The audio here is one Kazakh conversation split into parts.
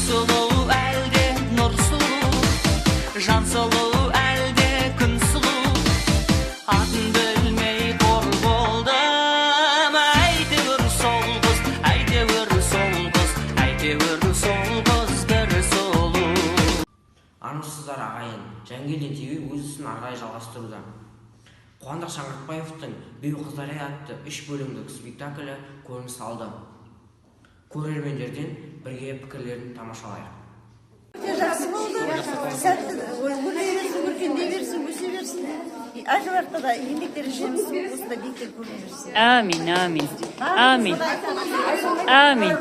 сұлу әлде нұр сұлу, жан сұлу әлде күн сұлу, атын білмей қор болдым. Әйтеуір сол қыз, әйтеуір сол қыз, әйтеуір сол қыз бір сұлу. Армысыздар ағайын, Жангелдин ТВ өз ісін ары қарай жалғастыруда. Қуандық Шаңғыртбаевтың «Беу қыздар атты 3 бөлімдік спектаклі көрініс алды. Көрермендерден бірге пікірлерін тамашалайық. Жақсы болды. Сәтті ойлай берсін, өркендей берсін, өсе берсін. Ар жақта да еңбектері жемісі осында биіктер көре берсін. Амин, амин. Амин. Амин.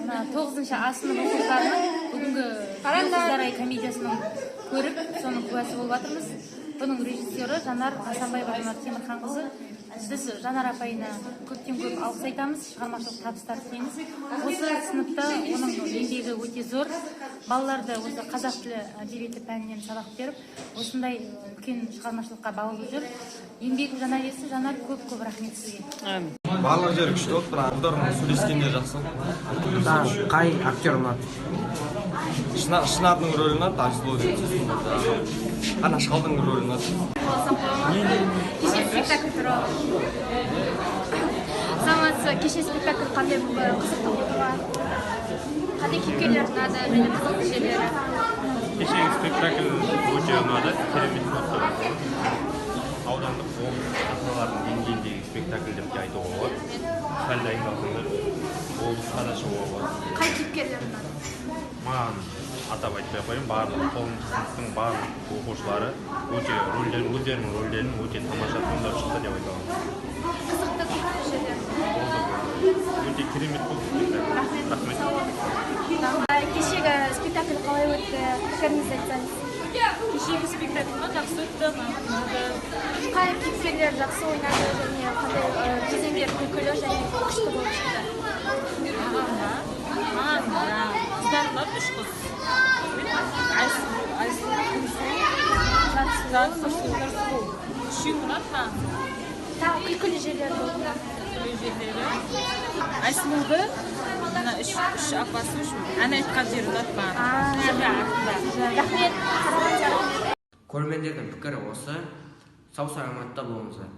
9-шы А сынып оқушыларының бүгінгі «Қыздар ай» комедиясының көріп, соның куәсі болып жатырмыз. Бұның режиссері Жанар Асанбаева Темірханқызы. Біз Жанар апайына көптен көп алғыс айтамыз, шығармашылық табыстар тілейміз. Осы сыныпта оның еңбегі өте зор. Балаларды осы қазақ тілі әдебиеті пәнінен сабақ беріп, осындай үлкен шығармашылыққа баулып жүр. Еңбегі жана берсін. Жанар, көп рахмет сізге. Барлық жері күшті болды, бірақ актердің сөйлескенде жақсы. Қай актер ұнады? Шынардың рөлі ұнады, Айсұлу деген. Ана Шалдың рөлі ұнады. Кеше спектакль туралы. Самасы кеше спектакль қандай қызықты болды? Қандай кейіпкерлер ұнады және қызықты жерлері? Кешегі спектакль өте ұнады, керемет болды. Аудандық ата-аналардың деңгейіндегі спектакль деп те айтуға болады. Сәл дайындалсаңдар, облысқа да шығуға болады. Қай кейіпкерлер ұнады? Маған атап айтпай ақ қояйын, барлық 9-шы сыныптың барлық оқушылары өздерінің рөлдерін өте тамаша сомдап шықты деп айта аламын. Қызықты жерлері? Өте керемет болды спектакль. Рахмет. Кешегі спектакль қалай өтті? Пікіріңізді айтсаңыз. Кешегі спектакль жақсы өтті, ұнады. Қай кейіпкерлер жақсы ойнады және қандай кезеңдер күлкілі және күшті болып шықты? Қыздар ұнады, 3 қыз. Айсұлу, жансыз сұлу. Үшеуі ұнады ма? Тағы күлкілі жерлер болды ма? Айсұлуды, үш апасы үшін ән айтқан жері ұнады ма? Рахмет. Көрермендердің пікірі осы. Сау саламатта болыңыздар.